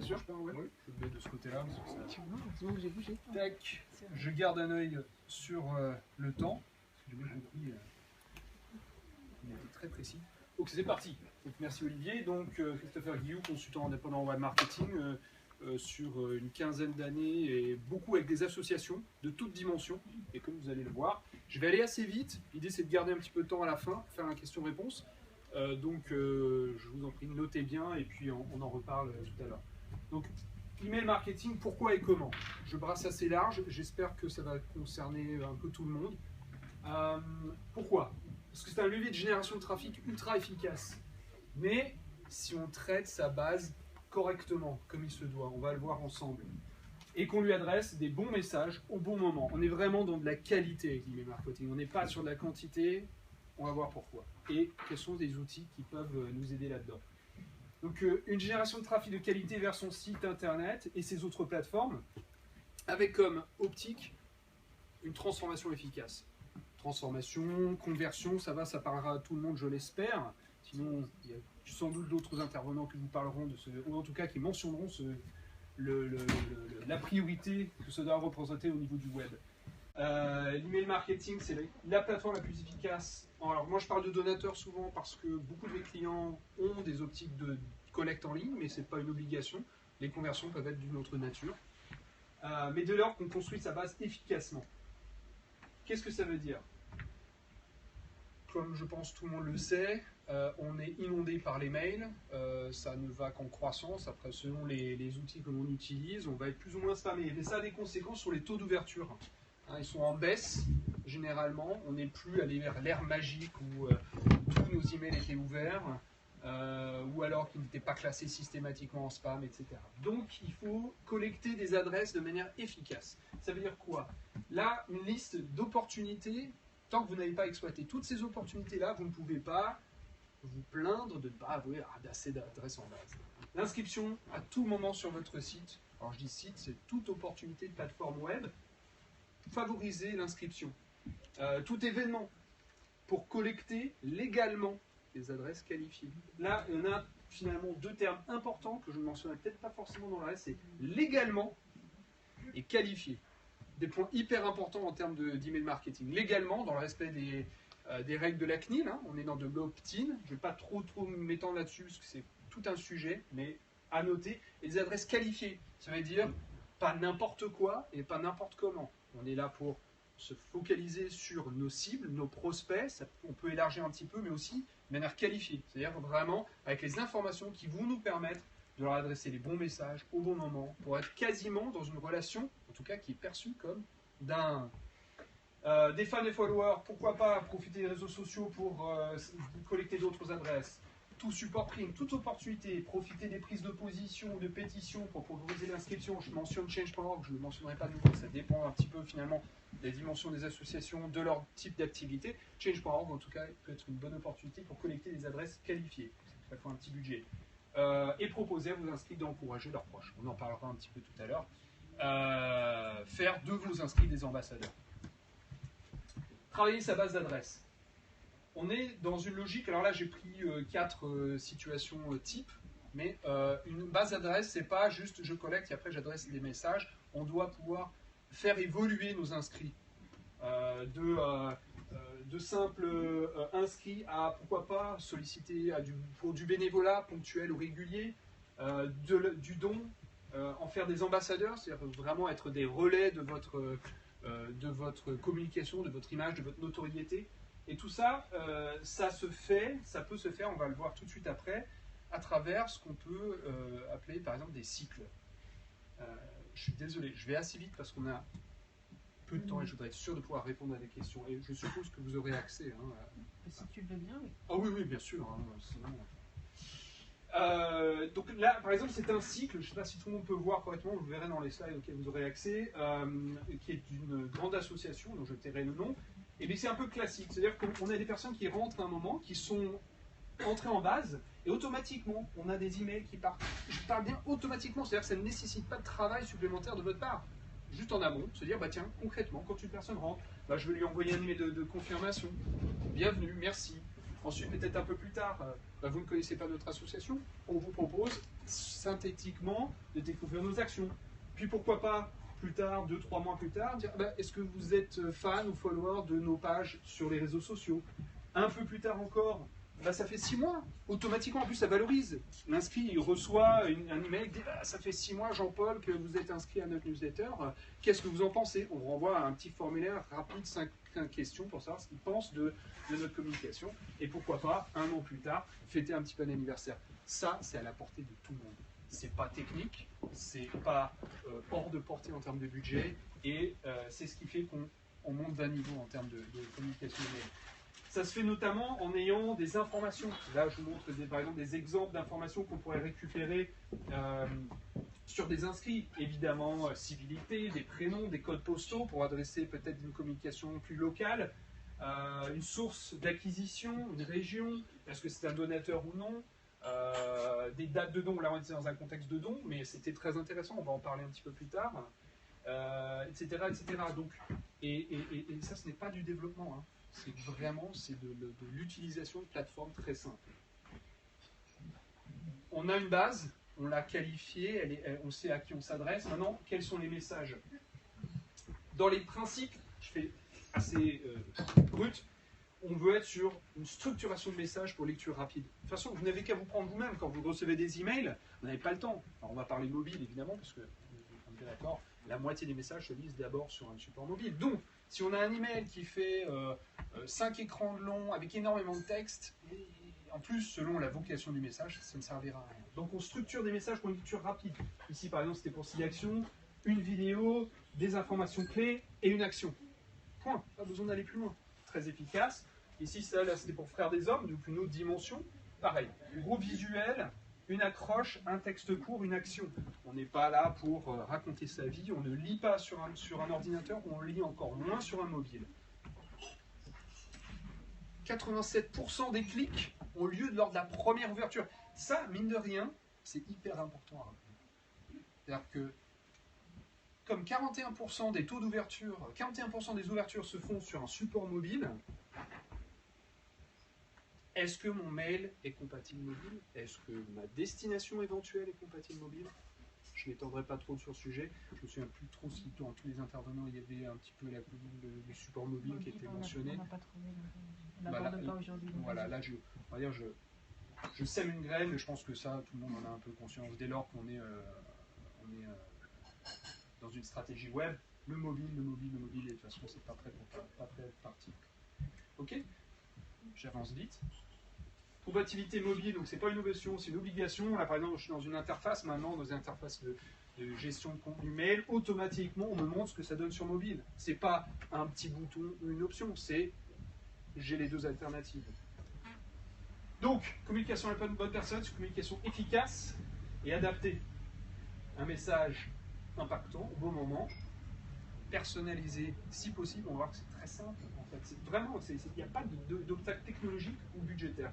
sûr, je peux, ouais. Oui, je le mets de ce côté-là. Heureusement que j'ai bougé. Tac, je garde un œil sur le temps. J'ai bien compris. Il a été très précis. Donc c'est parti. Donc, merci Olivier. Donc Christopher Guillou, consultant indépendant web marketing, sur une quinzaine d'années et beaucoup avec des associations de toutes dimensions. Et comme vous allez le voir, je vais aller assez vite. L'idée c'est de garder un petit peu de temps à la fin, faire un question-réponse. Je vous en prie, notez bien et puis on en reparle tout à l'heure. Donc, email marketing, pourquoi et comment? Je brasse assez large, j'espère que ça va concerner un peu tout le monde. Pourquoi? Parce que c'est un levier de génération de trafic ultra efficace. Mais si on traite sa base correctement, comme il se doit, on va le voir ensemble, et qu'on lui adresse des bons messages au bon moment. On est vraiment dans de la qualité avec l'email marketing, on n'est pas sur de la quantité, on va voir pourquoi. Et quels sont les outils qui peuvent nous aider là-dedans. Donc une génération de trafic de qualité vers son site internet et ses autres plateformes, avec comme optique une transformation efficace. Transformation, conversion, ça parlera à tout le monde, je l'espère. Sinon, il y a sans doute d'autres intervenants qui vous parleront de ce, ou en tout cas qui mentionneront la priorité que ça doit représenter au niveau du web. L'email marketing, c'est la plateforme la plus efficace. Alors moi je parle de donateurs souvent parce que beaucoup de mes clients ont des optiques de collecte en ligne, mais ce n'est pas une obligation. Les conversions peuvent être d'une autre nature. Mais dès lors qu'on construit sa base efficacement. Qu'est-ce que ça veut dire? Comme je pense tout le monde le sait, on est inondé par les mails, ça ne va qu'en croissance. Après, selon les outils que l'on utilise, on va être plus ou moins spammé. Et ça a des conséquences sur les taux d'ouverture. Ils sont en baisse, généralement. On n'est plus allé vers l'ère magique où tous nos emails étaient ouverts, ou alors qu'ils n'étaient pas classés systématiquement en spam, etc. Donc, il faut collecter des adresses de manière efficace. Ça veut dire quoi? Là, une liste d'opportunités. Tant que vous n'avez pas exploité toutes ces opportunités-là, vous ne pouvez pas vous plaindre de ne pas avoir assez d'adresses en base. L'inscription à tout moment sur votre site, alors je dis site, c'est toute opportunité de plateforme web, favoriser l'inscription. Tout événement pour collecter légalement les adresses qualifiées. Là, il y en a finalement deux termes importants que je ne mentionnerai peut-être pas forcément dans le reste, c'est légalement et qualifié. Des points hyper importants en termes d'email marketing. Légalement, dans le respect des règles de la CNIL, on est dans de l'opt-in. Je ne vais pas trop m'étendre là-dessus parce que c'est tout un sujet, mais à noter. Et des adresses qualifiées, ça veut dire pas n'importe quoi et pas n'importe comment. On est là pour se focaliser sur nos cibles, nos prospects. On peut élargir un petit peu, mais aussi de manière qualifiée. C'est-à-dire vraiment avec les informations qui vont nous permettre de leur adresser les bons messages au bon moment pour être quasiment dans une relation, en tout cas qui est perçue comme d'un... des fans et followers, pourquoi pas profiter des réseaux sociaux pour collecter d'autres adresses. Tout support prime, toute opportunité, profiter des prises de position ou de pétitions pour favoriser l'inscription. Je mentionne Change.org, je ne le mentionnerai pas de nouveau, ça dépend un petit peu finalement des dimensions des associations, de leur type d'activité. Change.org en tout cas peut être une bonne opportunité pour collecter des adresses qualifiées. Il faut un petit budget. Et proposer à vos inscrits d'encourager leurs proches. On en parlera un petit peu tout à l'heure. Faire de vos inscrits des ambassadeurs. Travailler sa base d'adresses. On est dans une logique, alors là j'ai pris 4 situations types, mais une base d'adresse, c'est pas juste je collecte et après j'adresse des messages. On doit pouvoir faire évoluer nos inscrits. De simples inscrits à, pourquoi pas, solliciter pour du bénévolat ponctuel ou régulier, du don, en faire des ambassadeurs, c'est-à-dire vraiment être des relais de votre communication, de votre image, de votre notoriété. Et tout ça, ça peut se faire, on va le voir tout de suite après, à travers ce qu'on peut appeler par exemple des cycles. Je suis désolé, je vais assez vite parce qu'on a peu de temps et je voudrais être sûr de pouvoir répondre à des questions. Et je suppose que vous aurez accès. Si tu le veux bien, oui. Ah oui, bien sûr. Sinon... donc là, par exemple, c'est un cycle, je ne sais pas si tout le monde peut voir correctement, vous verrez dans les slides auxquels vous aurez accès, qui est d'une grande association, dont je tairai le nom. Et bien c'est un peu classique, c'est-à-dire qu'on a des personnes qui rentrent à un moment, qui sont entrées en base, et automatiquement, on a des emails qui partent. Je parle bien automatiquement, c'est-à-dire que ça ne nécessite pas de travail supplémentaire de votre part. Juste en amont, se dire, bah tiens, concrètement, quand une personne rentre, bah, je vais lui envoyer un email de confirmation. Bienvenue, merci. Ensuite, peut-être un peu plus tard, vous ne connaissez pas notre association, on vous propose synthétiquement de découvrir nos actions. Puis pourquoi pas, plus tard, 2-3 mois plus tard, dire est-ce que vous êtes fan ou follower de nos pages sur les réseaux sociaux? Un peu plus tard encore, ça fait 6 mois. Automatiquement, en plus, ça valorise. L'inscrit, il reçoit un email qui dit ça fait 6 mois, Jean-Paul, que vous êtes inscrit à notre newsletter. Qu'est-ce que vous en pensez? On renvoie un petit formulaire rapide, 5 questions pour savoir ce qu'il pense de notre communication. Et pourquoi pas, un an plus tard, fêter un petit peu l'anniversaire. Ça, c'est à la portée de tout le monde. C'est pas technique, c'est pas hors de portée en termes de budget, et c'est ce qui fait qu'on monte d'un niveau en termes de communication email. Ça se fait notamment en ayant des informations. Là, je vous montre par exemple des exemples d'informations qu'on pourrait récupérer sur des inscrits. Évidemment, civilité, des prénoms, des codes postaux pour adresser peut-être une communication plus locale, une source d'acquisition, une région, est-ce que c'est un donateur ou non, des dates de don. Là, on était dans un contexte de don, mais c'était très intéressant, on va en parler un petit peu plus tard, etc., etc. Donc, et ça, ce n'est pas du développement, hein. C'est vraiment de l'utilisation de plateformes très simples. On a une base, on l'a qualifiée, on sait à qui on s'adresse. Maintenant, quels sont les messages? Dans les principes, je fais assez brut, on veut être sur une structuration de messages pour lecture rapide. De toute façon, vous n'avez qu'à vous prendre vous-même. Quand vous recevez des emails, vous n'avez pas le temps. Alors, on va parler mobile, évidemment, parce que, on est d'accord, la moitié des messages se lisent d'abord sur un support mobile. Donc, si on a un email qui fait 5 écrans de long, avec énormément de texte, et en plus, selon la vocation du message, ça ne servira à rien. Donc, on structure des messages pour une lecture rapide. Ici, par exemple, c'était pour 6 actions, une vidéo, des informations clés et une action. Point. Pas besoin d'aller plus loin. Très efficace. Ici, ça, là, c'était pour Frères des Hommes, donc une autre dimension. Pareil, gros visuel, une accroche, un texte court, une action. On n'est pas là pour raconter sa vie, on ne lit pas sur un ordinateur, on lit encore moins sur un mobile. 87% des clics ont lieu lors de la première ouverture. Ça, mine de rien, c'est hyper important à rappeler. C'est-à-dire que, comme 41% des taux d'ouverture, 41% des ouvertures se font sur un support mobile, est-ce que mon mail est compatible mobile? Est-ce que ma destination éventuelle est compatible mobile? Je ne m'étendrai pas trop sur ce sujet. Je ne me souviens plus trop si dans tous les intervenants il y avait un petit peu le support mobile qui était mentionné. On n'a pas trouvé. On n'aborde pas aujourd'hui. Voilà, là, on va dire, je sème une graine, mais je pense que ça, tout le monde en a un peu conscience. Dès lors qu'on est, dans une stratégie web, le mobile, et de toute façon, c'est pas prêt à être parti. Ok? J'avance vite. Compatibilité mobile, donc c'est pas une innovation, c'est une obligation. Là, par exemple, je suis dans une interface maintenant, dans une interface de gestion de contenu mail, automatiquement, on me montre ce que ça donne sur mobile. C'est pas un petit bouton ou une option, c'est j'ai les deux alternatives. Donc, communication à la bonne personne, c'est une communication efficace et adaptée. Un message impactant, au bon moment, personnalisé, si possible. On va voir que c'est très simple, en fait. C'est vraiment, il n'y a pas d'obstacle technologique ou budgétaire.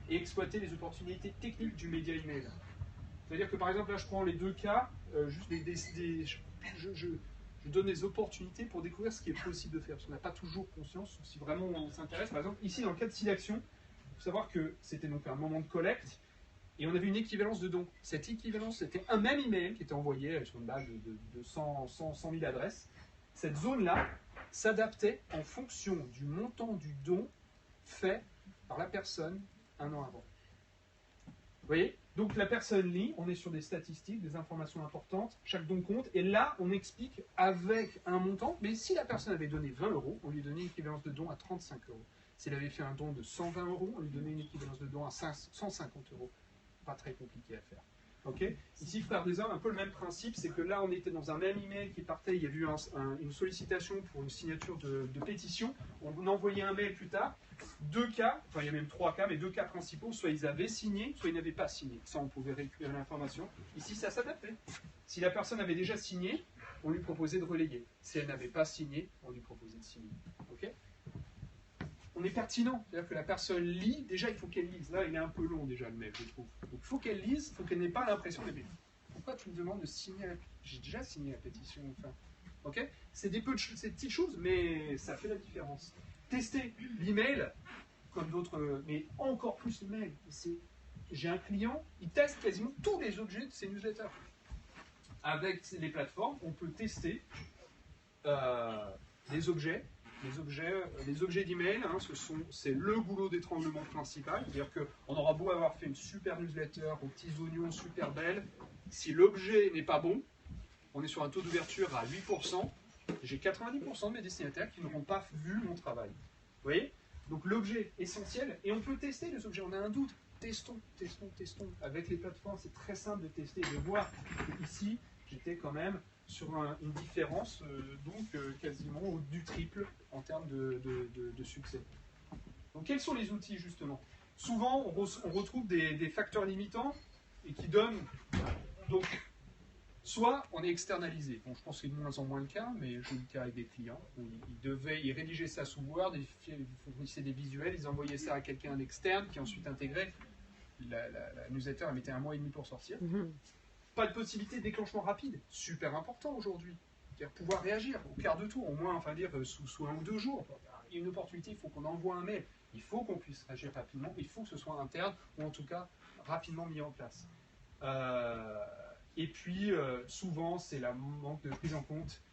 Et exploiter les opportunités techniques du média email. C'est-à-dire que, par exemple, là, je prends les deux cas, je donne des opportunités pour découvrir ce qui est possible de faire. Parce qu'on n'a pas toujours conscience, si vraiment on s'intéresse. Par exemple, ici, dans le cas de 6 actions, il faut savoir que c'était donc un moment de collecte, et on avait une équivalence de dons. Cette équivalence, c'était un même email qui était envoyé sur une base de 100 000 adresses. Cette zone-là s'adaptait en fonction du montant du don fait par la personne un an avant. Vous voyez? Donc la personne lit, on est sur des statistiques, des informations importantes, chaque don compte, et là on explique avec un montant, mais si la personne avait donné 20 €, on lui donnait une équivalence de don à 35 €. Si elle avait fait un don de 120 €, on lui donnait une équivalence de don à 150 €. Pas très compliqué à faire. Okay. Ici, Frères des Hommes, un peu le même principe, c'est que là on était dans un même email qui partait, il y a eu une sollicitation pour une signature de pétition, on envoyait un mail plus tard, 2 cas, enfin il y a même 3 cas, mais 2 cas principaux, soit ils avaient signé, soit ils n'avaient pas signé. Ça on pouvait récupérer l'information. Ici ça s'adaptait. Si la personne avait déjà signé, on lui proposait de relayer. Si elle n'avait pas signé, on lui proposait de signer. Okay. On est pertinent, c'est-à-dire que la personne lit, déjà il faut qu'elle lise. Là il est un peu long déjà le mail, je trouve. Donc il faut qu'elle lise, il faut qu'elle n'ait pas l'impression de pourquoi tu me demandes de signer la pétition? J'ai déjà signé la pétition, enfin. Ok. C'est des petites choses, mais ça fait la différence. Tester l'email, comme d'autres, mais encore plus l'email. j'ai un client, il teste quasiment tous les objets de ses newsletters. Avec les plateformes, on peut tester les objets. Les objets d'email, hein, c'est le goulot d'étranglement principal. C'est-à-dire qu'on aura beau avoir fait une super newsletter aux petits oignons super belle, si l'objet n'est pas bon, on est sur un taux d'ouverture à 8%, j'ai 90% de mes destinataires qui n'auront pas vu mon travail. Vous voyez? Donc l'objet essentiel, et on peut tester les objets, on a un doute, testons. Avec les plateformes, c'est très simple de tester et de voir. Ici, j'étais quand même sur une différence quasiment du triple en termes de succès. Donc quels sont les outils justement? Souvent, on retrouve des facteurs limitants et qui donnent... Donc, soit on est externalisé. Bon, je pense que c'est de moins en moins le cas, mais j'ai eu le cas avec des clients où ils rédigeaient ça sous Word, ils fournissaient des visuels, ils envoyaient ça à quelqu'un d'externe qui ensuite intégrait. La newsletter, elle mettait 1 mois et demi pour sortir. Pas de possibilité de déclenchement rapide, super important aujourd'hui. C'est-à-dire pouvoir réagir au quart de tour, au moins, enfin dire sous 1 ou 2 jours. Il y a une opportunité, il faut qu'on envoie un mail, il faut qu'on puisse réagir rapidement, il faut que ce soit interne ou en tout cas rapidement mis en place. Et puis, souvent, c'est le manque de prise en compte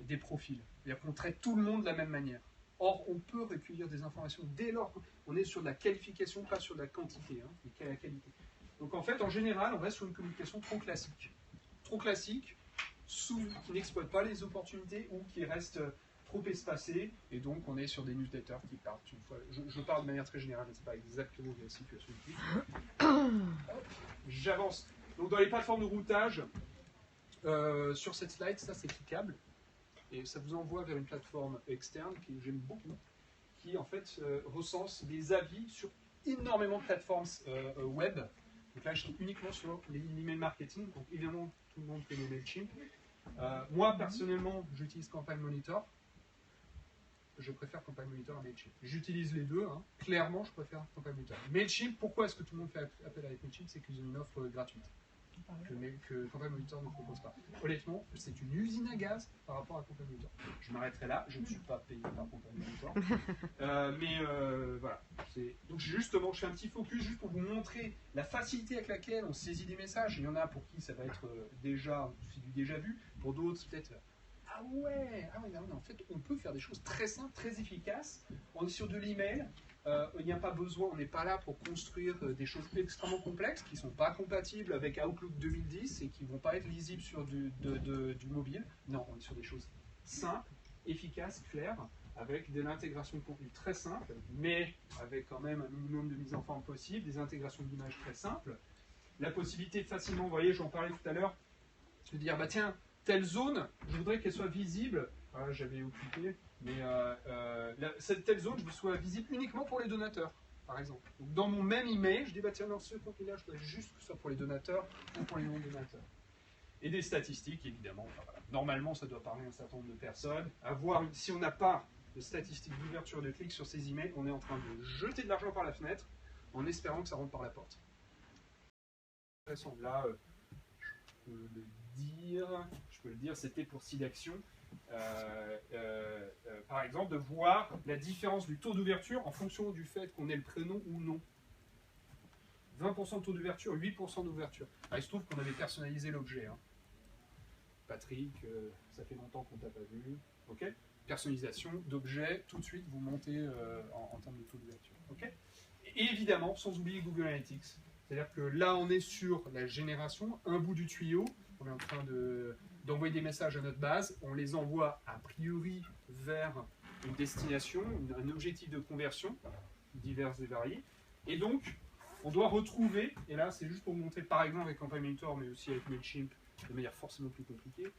des profils. C'est-à-dire qu'on traite tout le monde de la même manière. Or, on peut recueillir des informations dès lors qu'on est sur de la qualification, pas sur de la quantité, hein, mais la qualité. Donc, en fait, en général, on reste sur une communication trop classique. Trop classique, qui n'exploite pas les opportunités ou qui reste trop espacée, et donc on est sur des newsletters qui partent une fois. Je parle de manière très générale, je ne sais pas exactement la situation ici. J'avance. Donc dans les plateformes de routage, sur cette slide, ça c'est cliquable, et ça vous envoie vers une plateforme externe que j'aime beaucoup, qui en fait recense des avis sur énormément de plateformes web. Donc là je suis uniquement sur l'email marketing, donc évidemment tout le monde connaît MailChimp. Moi personnellement j'utilise Campaign Monitor. Je préfère Campaign Monitor à MailChimp. J'utilise les deux, hein. Clairement je préfère Campaign Monitor. MailChimp, pourquoi est-ce que tout le monde fait appel avec MailChimp? C'est qu'ils ont une offre gratuite que Campaign Monitor ne propose pas. Honnêtement, c'est une usine à gaz par rapport à Campaign Monitor. Je m'arrêterai là, je ne suis pas payé par Campaign Monitor. Voilà. Donc justement, je fais un petit focus juste pour vous montrer la facilité avec laquelle on saisit des messages. Il y en a pour qui ça va être c'est du déjà vu, pour d'autres peut-être... Ah ouais, non, en fait, on peut faire des choses très simples, très efficaces. On est sur de l'email. Il n'y a pas besoin, on n'est pas là pour construire des choses extrêmement complexes qui ne sont pas compatibles avec Outlook 2010 et qui ne vont pas être lisibles sur du mobile. Non, on est sur des choses simples, efficaces, claires, avec de l'intégration de contenu très simple, mais avec quand même un minimum de mise en forme possible, des intégrations d'images très simples. La possibilité de facilement, vous voyez, j'en parlais tout à l'heure, de dire, bah tiens, telle zone, je voudrais qu'elle soit visible. Voilà, j'avais occupé, mais cette telle zone, je veux soit visible uniquement pour les donateurs, par exemple. Donc, dans mon même email, je dis bah tiens, dans ce contenu-là, je voudrais juste que ce soit pour les donateurs ou pour les non-donateurs. Et des statistiques, évidemment. Enfin, voilà. Normalement, ça doit parler à un certain nombre de personnes. Si on n'a pas de statistiques d'ouverture de clics sur ces emails, on est en train de jeter de l'argent par la fenêtre en espérant que ça rentre par la porte. De toute façon, là, je peux le dire, c'était pour SIDAction, par exemple, de voir la différence du taux d'ouverture en fonction du fait qu'on ait le prénom ou non. 20% de taux d'ouverture, 8% d'ouverture. Il se trouve qu'on avait personnalisé l'objet. Hein. Patrick, ça fait longtemps qu'on t'a pas vu. Ok. Personnalisation d'objet, tout de suite vous montez en termes de taux d'ouverture. Ok. Et évidemment, sans oublier Google Analytics. C'est-à-dire que là, on est sur la génération, un bout du tuyau. On est en train d'envoyer des messages à notre base. On les envoie a priori vers une destination, un objectif de conversion, divers et variés. Et donc, on doit retrouver, et là, c'est juste pour vous montrer, par exemple, avec Campaign Monitor, mais aussi avec MailChimp, de manière forcément plus compliquée,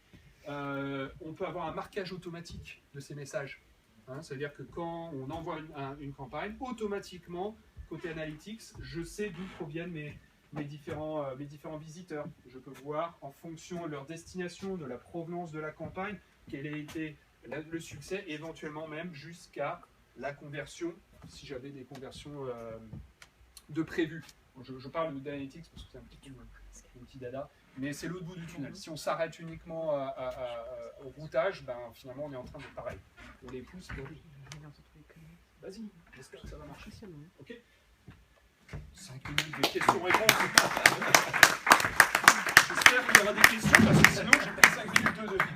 on peut avoir un marquage automatique de ces messages. Hein, c'est-à-dire que quand on envoie une campagne, automatiquement, côté Analytics, je sais d'où proviennent mes différents visiteurs. Je peux voir en fonction de leur destination, de la provenance de la campagne, quel a été le succès, et éventuellement même jusqu'à la conversion, si j'avais des conversions de prévues. Je parle d'Analytics parce que c'est un petit dada, mais c'est l'autre bout du tunnel. Si on s'arrête uniquement au routage, ben, finalement on est en train de pareil. On les pousse. Vas-y, j'espère que ça va marcher. Ok. 5 minutes de questions-réponses. J'espère qu'il y aura des questions.